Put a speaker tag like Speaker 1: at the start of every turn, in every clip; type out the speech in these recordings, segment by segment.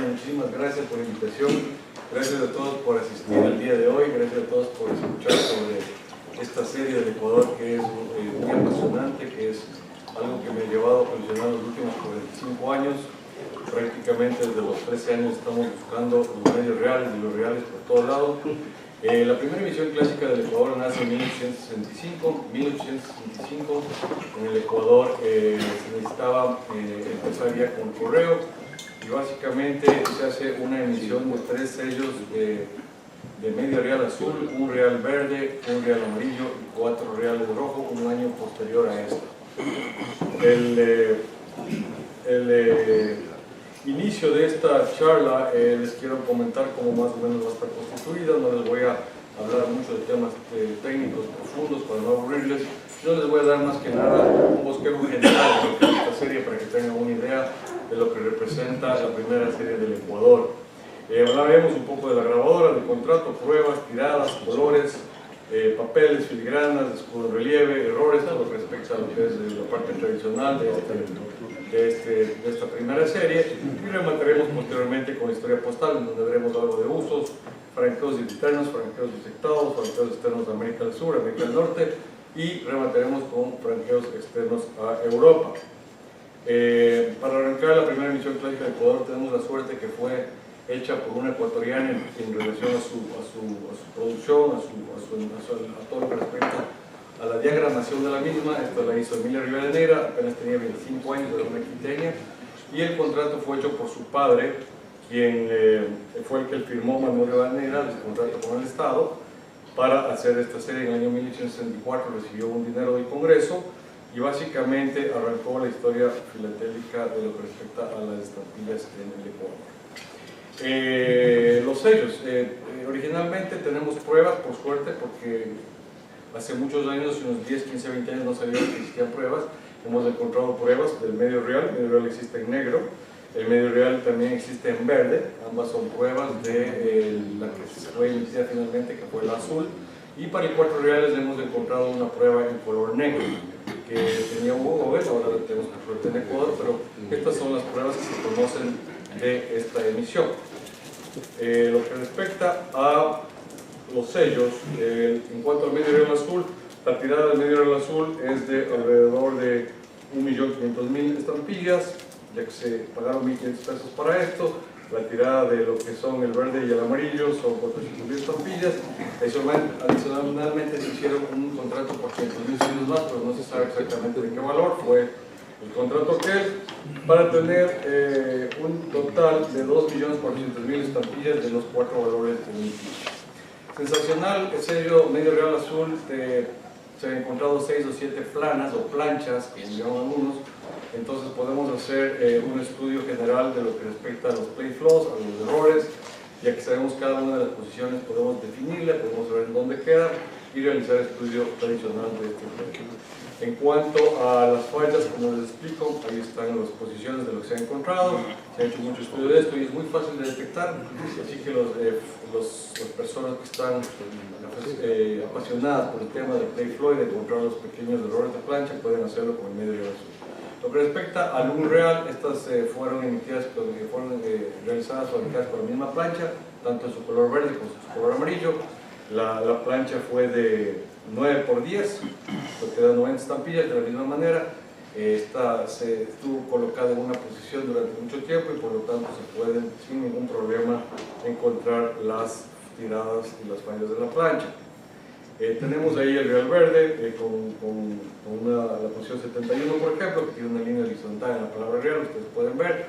Speaker 1: muchísimas gracias por la invitación, gracias a todos por asistir el día de hoy, gracias a todos por escuchar sobre esta serie del Ecuador que es muy apasionante, que es algo que me ha llevado a coleccionar los últimos 45 años. Prácticamente desde los 13 años estamos buscando los medios reales y los reales por todos lados. La primera emisión clásica del Ecuador nace en 1865. En el Ecuador se necesitaba empezar ya con correo y básicamente se hace una emisión de 3 sellos de medio real azul, un real verde, un real amarillo y 4 reales rojo, un año posterior a esto. El inicio de esta charla les quiero comentar cómo más o menos va a estar constituida. No les voy a hablar mucho de temas técnicos profundos para no aburrirles. Yo les voy a dar más que nada un bosquejo general de esta serie para que tengan una idea de lo que representa la primera serie del Ecuador. Hablaremos un poco de la grabadora, del contrato, pruebas, tiradas, colores, papeles, filigranas, escudo en relieve, errores, todo lo que respecta a lo que es la parte tradicional de esta primera serie, y remataremos posteriormente con la historia postal, en donde veremos algo de usos, franqueos internos, franqueos disectados, franqueos externos de América del Sur, América del Norte, y remataremos con franqueos externos a Europa. Para arrancar la primera emisión clásica de Ecuador, tenemos la suerte que fue hecha por una ecuatoriana en relación a su producción, a todo lo que respecta a la diagramación de la misma. Esto la hizo Emilia Rivadeneira, apenas tenía 25 años, era una quiteña, y el contrato fue hecho por su padre, quien fue el que firmó, Manuel Rivadeneira, el contrato con el Estado para hacer esta serie. En el año 1864 recibió un dinero del Congreso y básicamente arrancó la historia filatélica de lo que respecta a las estampillas en el Ecuador. Los sellos, originalmente tenemos pruebas, por suerte, porque hace muchos años, unos 10, 15, 20 años no sabíamos que existían pruebas. Hemos encontrado pruebas del medio real. El medio real existe en negro, el medio real también existe en verde. Ambas son pruebas de la que se fue emitida finalmente, que fue el azul. Y para el 4 reales hemos encontrado una prueba en color negro que tenía Hugo Gómez, ahora la tenemos por suerte en Ecuador, pero estas son las pruebas que se conocen de esta emisión. Lo que respecta a los sellos, en cuanto al medio real azul, la tirada del medio real azul es de alrededor de 1.500.000 estampillas, ya que se pagaron 1.500 pesos para esto. La tirada de lo que son el verde y el amarillo son 400.000 estampillas. Adicionalmente se hicieron un contrato por 500.000 sellos más, pero no se sabe exactamente de qué valor fue el contrato aquel, para tener un total de 2.400.000 estampillas de los 4 valores emitidos. Sensacional, el sello medio real azul, se han encontrado 6 o 7 planas o planchas, como llaman algunos. Entonces podemos hacer un estudio general de lo que respecta a los play flows, a los errores, ya que sabemos cada una de las posiciones, podemos definirla, podemos saber en dónde queda y realizar estudio tradicional de este juego. En cuanto a las fallas, como les explico, ahí están las posiciones de lo que se ha encontrado. Se ha hecho mucho estudio de esto y es muy fácil de detectar, así que las personas que están apasionadas por el tema del play flow y de encontrar los pequeños errores de plancha pueden hacerlo con el medio real azul. Lo que respecta al un real, estas fueron emitidas, fueron realizadas, fabricadas con la misma plancha, tanto en su color verde como en su color amarillo. La plancha fue de 9 por 10, lo que da 90 estampillas de la misma manera. Esta se estuvo colocada en una posición durante mucho tiempo y por lo tanto se pueden sin ningún problema encontrar las tiradas y las fallas de la plancha. Tenemos ahí el real verde con la posición 71, por ejemplo, que tiene una línea horizontal en la palabra real, ustedes pueden ver.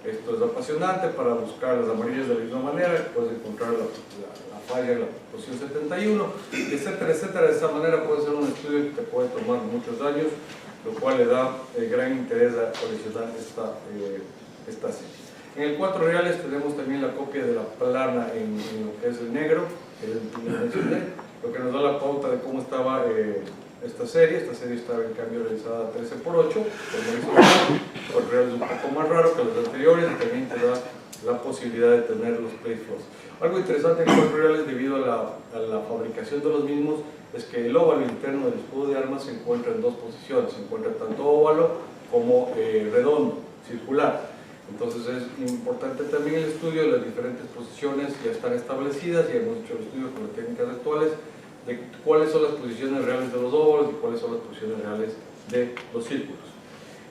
Speaker 1: Esto es apasionante. Para buscar las amarillas de la misma manera, puedes encontrar la falla en la posición 71, etcétera, etcétera. De esta manera puede ser un estudio que te puede tomar muchos años, lo cual le da gran interés a coleccionar esta serie. En el 4 reales tenemos también la copia de la plana en lo que es el negro, que les mencioné, lo que nos da la pauta de cómo estaba esta serie. Esta serie estaba en cambio realizada 13 por 8, el 4 reales es un poco más raro que los anteriores y también te da la posibilidad de tener los play flows. Algo interesante en 4 reales debido a la fabricación de los mismos es que el óvalo interno del escudo de armas se encuentra en 2 posiciones, se encuentra tanto óvalo como redondo, circular. Entonces es importante también el estudio de las diferentes posiciones ya están establecidas, y hemos hecho el estudio con las técnicas actuales de cuáles son las posiciones reales de los óvalos y cuáles son las posiciones reales de los círculos.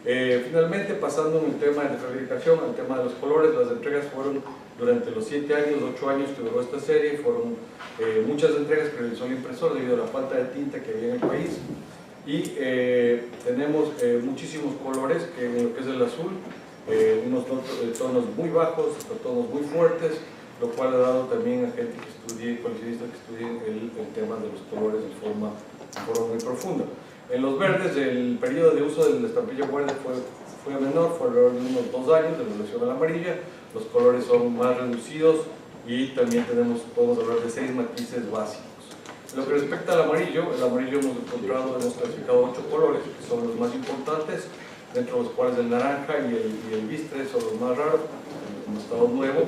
Speaker 1: Finalmente, pasando en el tema de fabricación, al tema de los colores, las entregas fueron durante los 7 años, 8 años que duró esta serie, fueron muchas entregas que realizó el impresor debido a la falta de tinta que había en el país, y tenemos muchísimos colores, que en lo que es el azul, unos tonos muy bajos hasta tonos muy fuertes, lo cual ha dado también a gente que estudie, coleccionistas que estudien el tema de los colores de forma muy profunda. En los verdes, el periodo de uso de la estampilla verde fue menor, fue alrededor de unos 2 años de relación a la amarilla. Los colores son más reducidos y también podemos hablar de 6 matices básicos. En lo que respecta al amarillo, el amarillo hemos clasificado 8 colores, que son los más importantes, dentro de los cuales el naranja y el bistre son los más raros, en estado nuevo,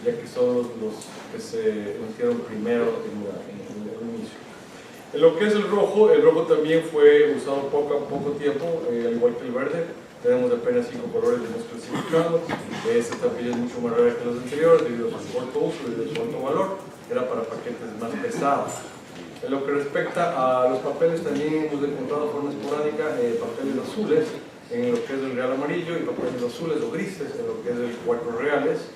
Speaker 1: ya que son los que se hicieron primero en el inicio. En lo que es el rojo también fue usado poco tiempo, al igual que el verde. Tenemos apenas 5 colores que hemos clasificado. Esta estampilla es mucho más rara que los anteriores debido a su corto uso y de su alto valor. Era para paquetes más pesados. En lo que respecta a los papeles, también hemos encontrado de forma esporádica papeles azules en lo que es el real amarillo, y papeles azules o grises en lo que es el 4 reales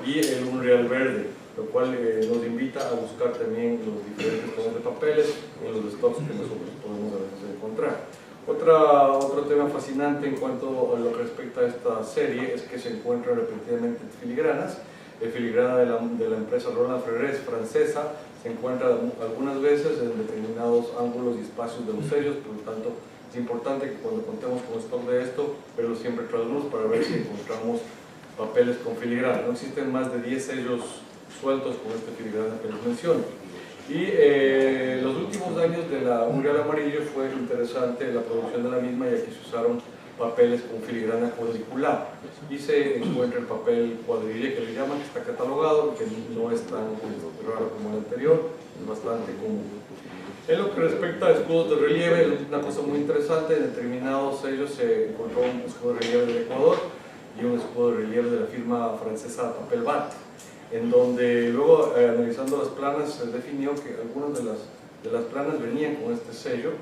Speaker 1: y el 1 real verde, lo cual nos invita a buscar también los diferentes tonos de papeles en los stocks que nosotros podemos a veces encontrar. Otro tema fascinante en cuanto a lo que respecta a esta serie es que se encuentran repetidamente filigranas. El filigrana de la empresa Roland Frères francesa se encuentra algunas veces en determinados ángulos y espacios de los sellos, por lo tanto es importante que cuando contemos con stock de esto, verlo siempre tras luz para ver si encontramos papeles con filigrana. No existen más de 10 sellos sueltos con este filigrana que les menciono. Y los últimos años de la Real Amarillo fue interesante la producción de la misma, ya que se usaron papeles con filigrana cuadricular, y se encuentra el papel cuadrille que le llaman, que está catalogado, que no es tan raro como el anterior, es bastante común. En lo que respecta a escudos de relieve, es una cosa muy interesante. En determinados sellos se encontró un escudo de relieve del Ecuador y un escudo de relieve de la firma francesa Papel Bat, en donde luego, analizando las planas, se definió que algunas de las planas venían con este sello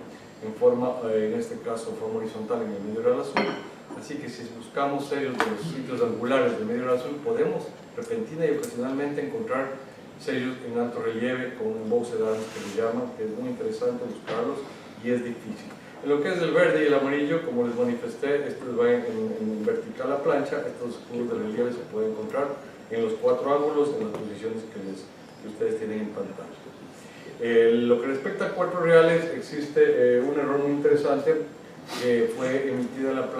Speaker 1: en forma, en este caso, forma horizontal en el medio real azul. Así que si buscamos sellos de los sitios angulares del medio real azul, podemos repentina y ocasionalmente encontrar sellos en alto relieve con embossed arms que le llaman, que es muy interesante buscarlos y es difícil. En lo que es el verde y el amarillo, como les manifesté, estos van en vertical a plancha. Estos escudos de relieve se pueden encontrar en los 4 ángulos, en las posiciones que ustedes tienen en pantalla. Lo que respecta a 4 reales, existe un error muy interesante, que fue emitida la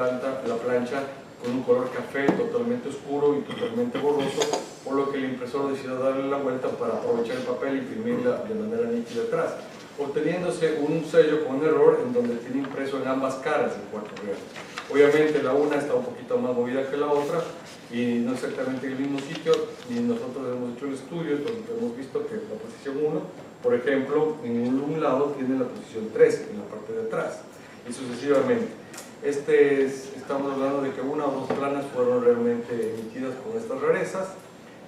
Speaker 1: plancha con un color café totalmente oscuro y totalmente borroso, por lo que el impresor decidió darle la vuelta para aprovechar el papel e imprimirla de manera nítida atrás, obteniéndose un sello con error en donde tiene impreso en ambas caras el 4 reales. Obviamente la una está un poquito más movida que la otra y no exactamente en el mismo sitio, y nosotros hemos hecho el estudio donde hemos visto que la posición 1, por ejemplo, en un lado tiene la posición 13 en la parte de atrás, y sucesivamente. Estamos hablando de que 1 o 2 planas fueron realmente emitidas con estas rarezas,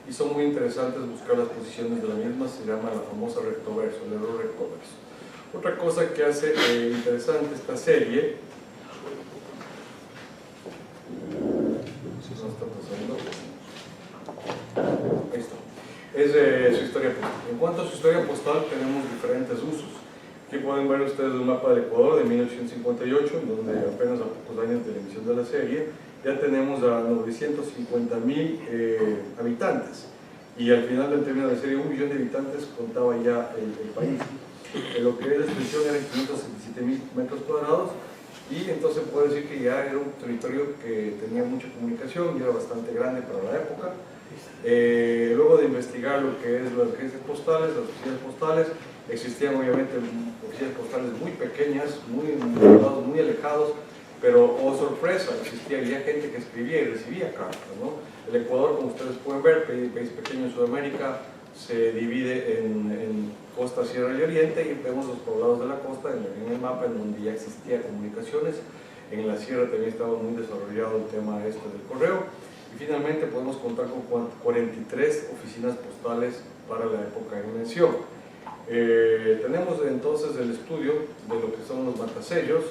Speaker 1: y son muy interesantes buscar las posiciones de la misma. Se llama la famosa rectoverso, el error rectoverso. Otra cosa que hace interesante esta serie, no está pasando, ahí está, es su historia postal. En cuanto a su historia postal, tenemos diferentes usos. Aquí pueden ver ustedes un mapa del Ecuador de 1858, en donde apenas a pocos años de la emisión de la serie ya tenemos a 950.000 habitantes, y al final del término de la serie 1 millón de habitantes contaba ya el país. Lo que es la extensión era 567.000 metros cuadrados, y entonces puede decir que ya era un territorio que tenía mucha comunicación y era bastante grande para la época. Luego de investigar lo que es las agencias postales, las oficinas postales, existían obviamente oficinas postales muy pequeñas, muy alejados, pero, oh sorpresa, existía ya gente que escribía y recibía cartas, ¿no? El Ecuador, como ustedes pueden ver, país pequeño en Sudamérica, se divide en costa, sierra y oriente, y vemos los poblados de la costa en el mapa, en donde ya existía comunicaciones. En la sierra también estaba muy desarrollado el tema del correo, Y finalmente podemos contar con 43 oficinas postales para la época en mención. Tenemos entonces el estudio de lo que son los matasellos.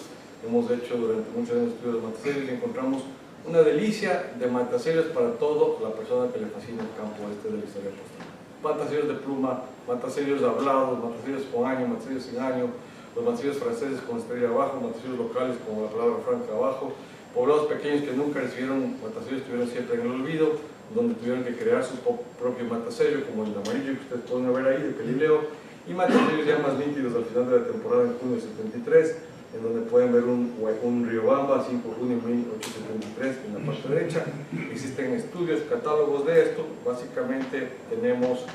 Speaker 1: Hemos hecho durante muchos años estudios de matasellos y encontramos una delicia de matasellos para toda la persona que le fascina el campo de la historia postal. Matasellos de pluma, matasellos hablados, matasellos con año, matasellos sin año, los matasellos franceses con estrella abajo, matasellos locales con la palabra franca abajo, poblados pequeños que nunca recibieron matasellos, estuvieron siempre en el olvido, donde tuvieron que crear su propio matasello, como el amarillo que ustedes pueden ver ahí, de Pelileo, y matasellos ya más nítidos al final de la temporada en junio de 73, en donde pueden ver un Riobamba, 5 de junio de 1873, en la parte derecha. Existen estudios, catálogos de esto. Básicamente tenemos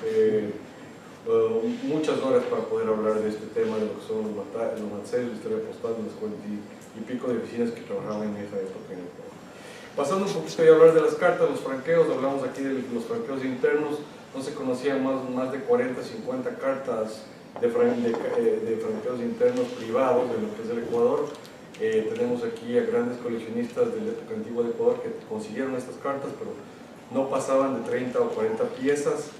Speaker 1: muchas horas para poder hablar de este tema, de lo que son los matasellos, la historia postal, de los 40 y pico de oficinas que trabajaban en esa época en el pueblo. Pasando un poquito a hablar de las cartas, los franqueos, hablamos aquí de los franqueos internos. No se conocían más de 40, 50 cartas de franqueos internos privados de lo que es el Ecuador. Tenemos aquí a grandes coleccionistas de la época antigua de Ecuador que consiguieron estas cartas, pero no pasaban de 30 o 40 piezas,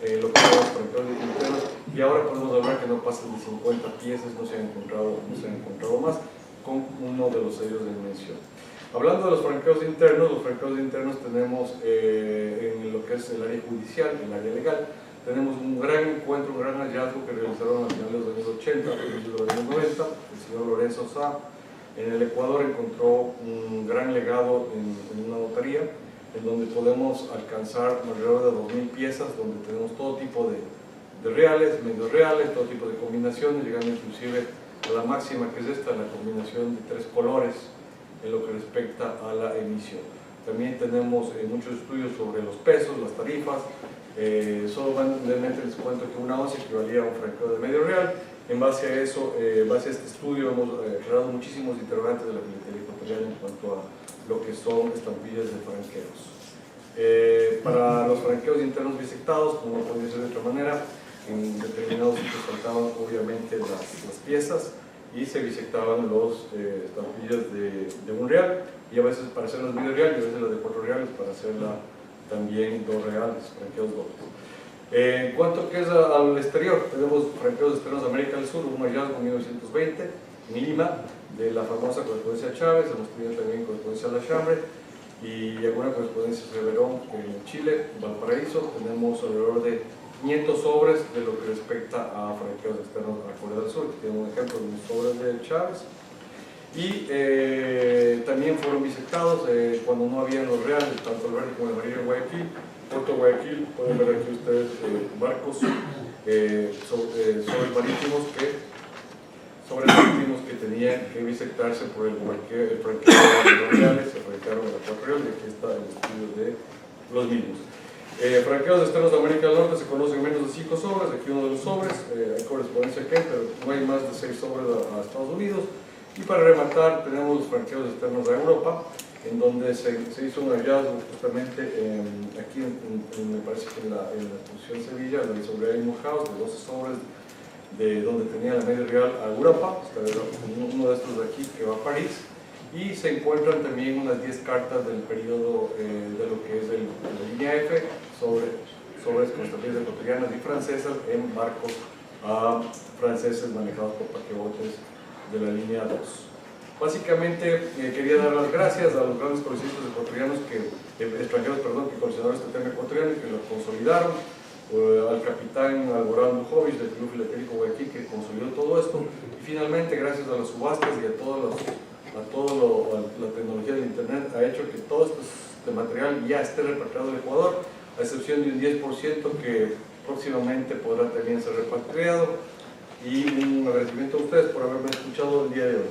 Speaker 1: lo que son los franqueos internos, y ahora podemos hablar que no pasan de 50 piezas, no se han encontrado más, con uno de los sellos de mención. Hablando de los franqueos internos tenemos en lo que es el área judicial, el área legal, tenemos un gran encuentro, un gran hallazgo que realizaron a finales de los años 80, principios de los años 90, el señor Lorenzo Sá. En el Ecuador encontró un gran legado en una notaría, en donde podemos alcanzar alrededor de 2000 piezas, donde tenemos todo tipo de reales, medios reales, todo tipo de combinaciones, llegando inclusive a la máxima que es esta, la combinación de 3 colores, en lo que respecta a la emisión. También tenemos muchos estudios sobre los pesos, las tarifas. Solo realmente les cuento que una onza equivalía a un franqueo de medio real. En base a eso, en base a este estudio, hemos creado muchísimos interrogantes de la filatería ecuatoriana en cuanto a lo que son estampillas de franqueos. Para los franqueos internos bisectados, como no podía ser de otra manera, en determinados sitios faltaban obviamente las piezas, y se bisectaban los estampillas de 1 real, y a veces para hacerlas medio real, y a veces las de 4 reales para hacerla también 2 reales, franqueos dobles. En cuanto que es al exterior, tenemos franqueos externos de América del Sur, un hallazgo en 1920 en Lima, de la famosa correspondencia Chávez. Hemos tenido también correspondencia a La Chambre y alguna correspondencia de Verón en Chile, Valparaíso. Tenemos alrededor de 500 sobres de lo que respecta a franqueos externos a Corea del Sur. Tenemos un ejemplo de los sobres de Chávez. Y también fueron bisectados cuando no habían los reales, tanto el verde como el amarillo en Guayaquil. Puerto Guayaquil, pueden ver aquí ustedes barcos, sobres marítimos que tenían que bisectarse por el franqueo de los reales, se franquearon a 4 reales, y aquí está el estudio de los mismos. Franqueos externos de América del Norte se conocen menos de 5 sobres, aquí uno de los sobres, hay correspondencia aquí, pero no hay más de 6 sobres a Estados Unidos. Y para rematar tenemos los franqueos externos de Europa, en donde se hizo un hallazgo justamente aquí me parece que en la exposición Sevilla, la sobre House, de 12 sobres de donde tenía la media real a Europa, uno de estos de aquí que va a París, y se encuentran también unas 10 cartas del periodo de lo que es la línea F, sobres con estampillas ecuatorianas y francesas en barcos franceses manejados por paquebotes de la línea 2. Básicamente quería dar las gracias a los grandes coleccionistas extranjeros que coleccionaron este tema ecuatoriano y que lo consolidaron, al capitán Alborán Bujovic del Club Filatérico Guayaquil, que consolidó todo esto, y finalmente gracias a las subastas y a toda la tecnología del internet ha hecho que todo este material ya esté repatriado del Ecuador, a excepción de un 10% que próximamente podrá también ser repatriado. Y un agradecimiento a ustedes por haberme escuchado el día de hoy.